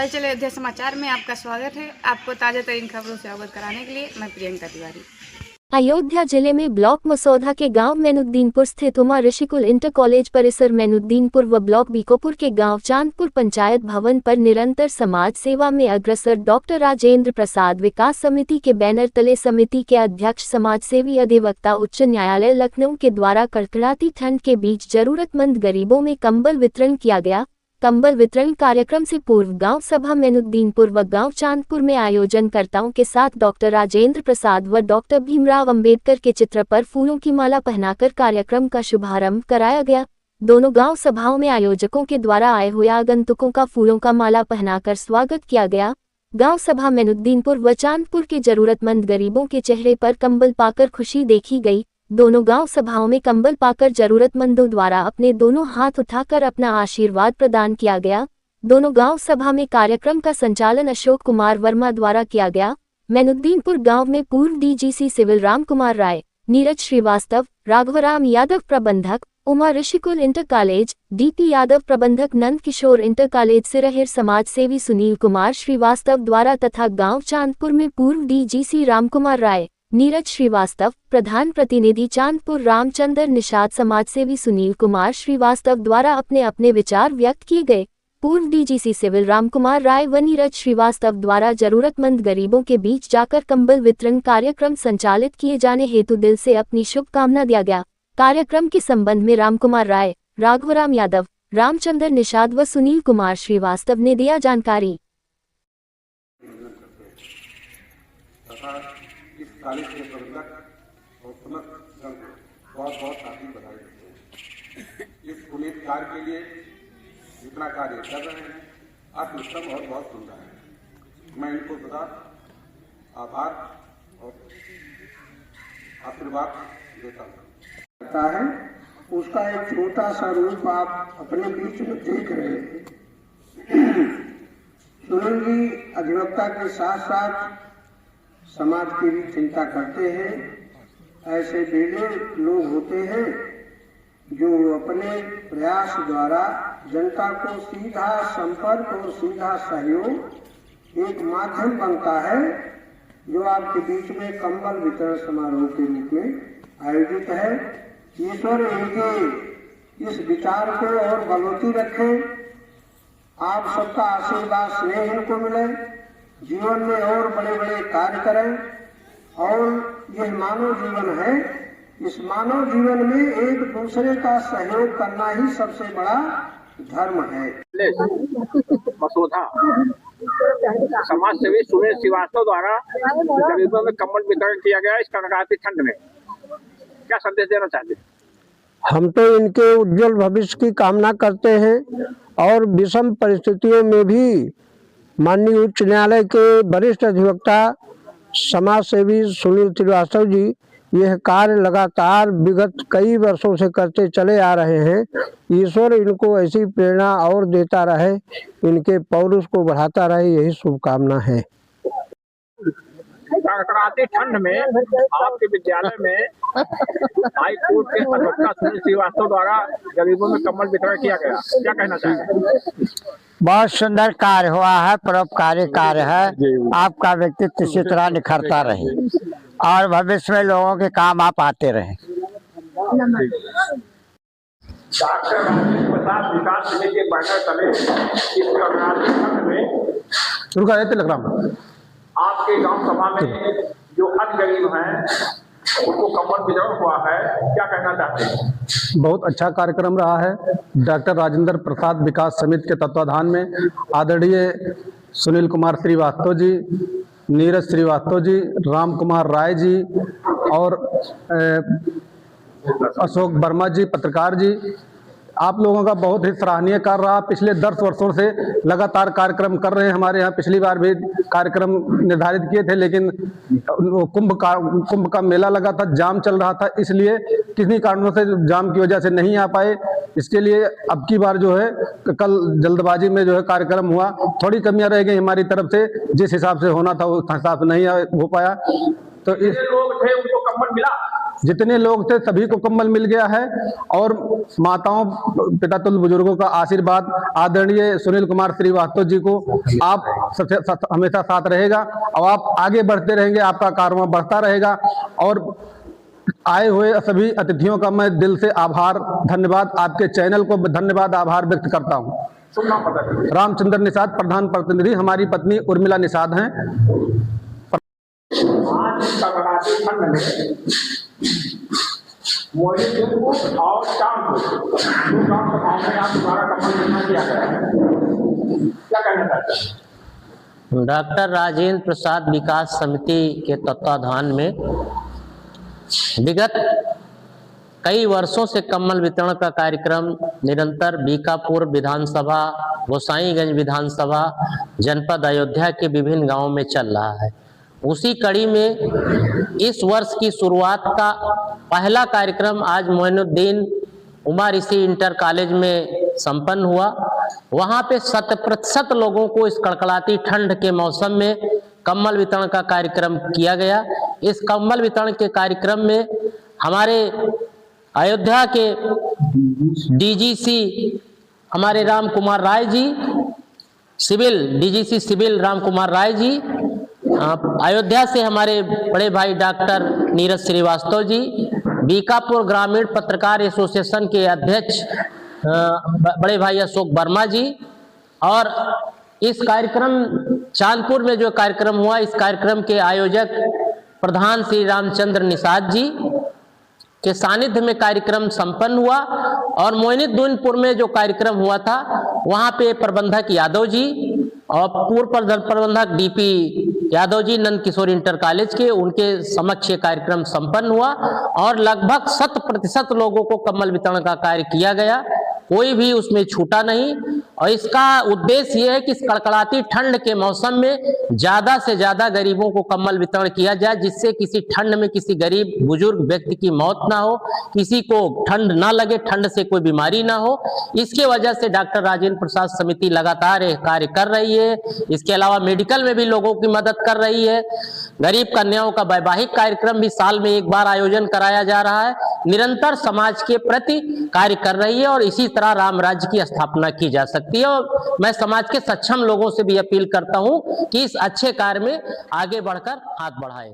हलचल अयोध्या समाचार में आपका स्वागत है। आपको ताजा तरीन खबरों से अवगत कराने के लिए मैं प्रियंका तिवारी। अयोध्या जिले में ब्लॉक मसौदा के गांव मैनुद्दीनपुर स्थित उमा ऋषिकुल इंटर कॉलेज परिसर मैनुद्दीनपुर व ब्लॉक बीकोपुर के गांव चांदपुर पंचायत भवन पर निरंतर समाज सेवा में अग्रसर डॉक्टर राजेंद्र प्रसाद विकास समिति के बैनर तले समिति के अध्यक्ष समाजसेवी अधिवक्ता उच्च न्यायालय लखनऊ के द्वारा कड़कड़ाती ठंड के बीच जरूरतमंद गरीबों में कंबल वितरण किया गया। कंबल वितरण कार्यक्रम से पूर्व गांव सभा मैनुद्दीनपुर व गांव चांदपुर में आयोजनकर्ताओं के साथ डॉक्टर राजेंद्र प्रसाद व डॉक्टर भीमराव अंबेडकर के चित्र पर फूलों की माला पहनाकर कार्यक्रम का शुभारंभ कराया गया। दोनों गांव सभाओं में आयोजकों के द्वारा आए हुए आगंतुकों का फूलों का माला पहनाकर स्वागत किया गया। गांव सभा मैनुद्दीनपुर व चांदपुर के जरूरतमंद गरीबों के चेहरे पर कंबल पाकर खुशी देखी गई। दोनों गांव सभाओं में कंबल पाकर जरूरतमंदों द्वारा अपने दोनों हाथ उठाकर अपना आशीर्वाद प्रदान किया गया। दोनों गांव सभा में कार्यक्रम का संचालन अशोक कुमार वर्मा द्वारा किया गया। मैनुद्दीनपुर गांव में पूर्व डीजीसी सिविल राम कुमार राय, नीरज श्रीवास्तव, राघवराम यादव प्रबंधक, Uma Rishikul inter college, DP Yadav प्रबंधक, नंद किशोर इंटर कॉलेज सिरहिर समाज सेवी सुनील कुमार श्रीवास्तव द्वारा तथा गांव चांदपुर में पूर्व डीजीसी राम कुमार राय, नीरज श्रीवास्तव, प्रधान प्रतिनिधि चांदपुर रामचंद्र निषाद, समाजसेवी सुनील कुमार श्रीवास्तव द्वारा अपने अपने विचार व्यक्त किए गए। पूर्व डीजीसी सिविल राम कुमार राय व नीरज श्रीवास्तव द्वारा जरूरतमंद गरीबों के बीच जाकर कंबल वितरण कार्यक्रम संचालित किए जाने हेतु दिल से अपनी शुभकामना दिया गया। कार्यक्रम के संबंध में राम कुमार राय, राघवराम यादव, रामचंद्र निषाद व सुनील कुमार श्रीवास्तव ने दिया जानकारी। इस कॉलेज के प्रबंधक और समस्त गण को बहुत बहुत हार्दिक बधाई देते हैं। इस पुनीत कार्य के लिए जितना कार्य कर रहे हैं अति उत्तम और बहुत सुंदर है। मैं इनको सदा आभार और आशीर्वाद देता है। उसका एक छोटा सा रूप आप अपने बीच में देख रहे हैं। सुनील जी अधिवक्ता के साथ साथ समाज की भी चिंता करते हैं। ऐसे बेले लोग होते हैं जो अपने प्रयास द्वारा जनता को सीधा संपर्क और सीधा सहयोग एक माध्यम बनता है, जो आपके बीच में कंबल वितरण समारोह के रूप में आयोजित है। ईश्वर इनके इस विचार को और बलवती रखे। आप सबका आशीर्वाद स्नेह इनको मिले, जीवन में और बड़े बड़े कार्य करें। और यह मानव जीवन है, इस मानव जीवन में एक दूसरे का सहयोग करना ही सबसे बड़ा धर्म है। मसौदा समाज सेवी सुनील श्रीवास्तव द्वारा गरीबों में कंबल वितरण किया गया इस कड़कड़ाती ठंड में, क्या संदेश देना चाहते हैं? हम तो इनके उज्जवल भविष्य की कामना करते हैं और विषम परिस्थितियों में भी माननीय उच्च न्यायालय के वरिष्ठ अधिवक्ता समाज सेवी सुनील श्रीवास्तव जी यह कार्य लगातार विगत कई वर्षों से करते चले आ रहे हैं। ईश्वर इनको ऐसी प्रेरणा और देता रहे, इनके पौरुष को बढ़ाता रहे, यही शुभकामना है। कड़कड़ाती ठंड में आपके विद्यालय में हाई कोर्ट के अधिवक्ता सुनील श्रीवास्तव द्वारा गरीबों में कंबल वितरण किया गया, क्या कहना चाहेंगे? बहुत सुंदर कार्य हुआ है, परोपकारी कार्य है। आपका व्यक्तित्व इसी तरह निखरता रहे और भविष्य में लोगों के काम आप आते रहे। डॉक्टर राजेंद्र प्रसाद विकास समिति के बैनर तले इस कड़कड़ाती ठंड में आपके गांव सभा में जो अन्य गरीब हैं उनको कंबल वितरण हुआ है, क्या कहना चाहते हैं? बहुत अच्छा कार्यक्रम रहा है। डॉक्टर राजेंद्र प्रसाद विकास समिति के तत्वाधान में आदरणीय सुनील कुमार श्रीवास्तव जी, नीरज श्रीवास्तव जी, राम कुमार राय जी और अशोक वर्मा जी पत्रकार जी, आप लोगों का बहुत ही सराहनीय कार्य रहा। पिछले 10 वर्षों से लगातार कार्यक्रम कर रहे हैं। हमारे यहाँ पिछली बार भी कार्यक्रम निर्धारित किए थे, लेकिन कुंभ का मेला लगा था, जाम चल रहा था, इसलिए किन्हीं कारणों से जाम की वजह से नहीं आ पाए। इसके लिए अब की बार जो है कल जल्दबाजी में जो है कार्यक्रम हुआ, थोड़ी कमियां रह गई हमारी तरफ से, जिस हिसाब से होना था उस हिसाब से नहीं हो पाया। तो इस लोग थे उनको कंबल मिला? जितने लोग थे सभी को कंबल मिल गया है। और माताओं पिता तुल्य बुजुर्गों का आशीर्वाद आदरणीय सुनील कुमार श्रीवास्तव जी को आप हमेशा साथ रहेगा और आप आगे बढ़ते रहेंगे, आपका कारवां बढ़ता रहेगा। और आए हुए सभी अतिथियों का मैं दिल से आभार, धन्यवाद, आपके चैनल को धन्यवाद, आभार व्यक्त करता हूँ। रामचंद्र निषाद, प्रधान प्रतिनिधि, हमारी पत्नी उर्मिला निषाद हैं। आज कड़कड़ाती ठंड में मोहितपुर और चांदपुर दो गांव सभाओं में आप द्वारा कमल योजना किया गया है, क्या कहना चाहते हैं? डॉक्टर राजेंद्र प्रसाद विकास समिति के तत्वाधान में विगत कई वर्षों से कम्बल वितरण का कार्यक्रम निरंतर बीकापुर विधानसभा, गोसाईगंज विधानसभा, जनपद अयोध्या के विभिन्न गांवों में चल रहा है। उसी कड़ी में इस वर्ष की शुरुआत का पहला कार्यक्रम आज मोइनुद्दीन उमा ऋषि इंटर कॉलेज में संपन्न हुआ। वहां पे 100% लोगों को इस कड़कड़ाती ठंड के मौसम में कम्बल वितरण का कार्यक्रम किया गया। इस कम्बल वितरण के कार्यक्रम में हमारे अयोध्या के डीजीसी हमारे Ram Kumar Rai ji, civil DGC civil Ram Kumar Rai ji, Ayodhya से हमारे बड़े भाई डॉक्टर नीरज श्रीवास्तव जी, बीकापुर ग्रामीण पत्रकार एसोसिएशन के अध्यक्ष बड़े भाई अशोक वर्मा जी, और इस कार्यक्रम चांदपुर में जो कार्यक्रम हुआ, इस कार्यक्रम के आयोजक प्रधान श्री रामचंद्र निषाद जी के सानिध्य में कार्यक्रम संपन्न हुआ। और मोइनुद्दीनपुर में जो कार्यक्रम हुआ था वहां पे प्रबंधक यादव जी और पूर्व प्रबंधक DP Yadav ji Nand Kishore inter college के, उनके समक्ष ये कार्यक्रम संपन्न हुआ और लगभग 100% लोगों को कम्बल वितरण का कार्य किया गया, कोई भी उसमें छूटा नहीं। और इसका उद्देश्य ये है कि इस कड़कड़ाती ठंड के मौसम में ज्यादा से ज्यादा गरीबों को कम्बल वितरण किया जाए, जिससे किसी ठंड में किसी गरीब बुजुर्ग व्यक्ति की मौत ना हो, किसी को ठंड ना लगे, ठंड से कोई बीमारी ना हो। इसके वजह से डॉक्टर राजेंद्र प्रसाद समिति लगातार कार्य कर रही है। इसके अलावा मेडिकल में भी लोगों की मदद कर रही है। गरीब कन्याओं का वैवाहिक कार्यक्रम भी साल में एक बार आयोजन कराया जा रहा है। निरंतर समाज के प्रति कार्य कर रही है और इसी तरह राम राज्य की स्थापना की जा सकती है। और मैं समाज के सक्षम लोगों से भी अपील करता हूं कि इस अच्छे कार्य में आगे बढ़कर हाथ बढ़ाएं।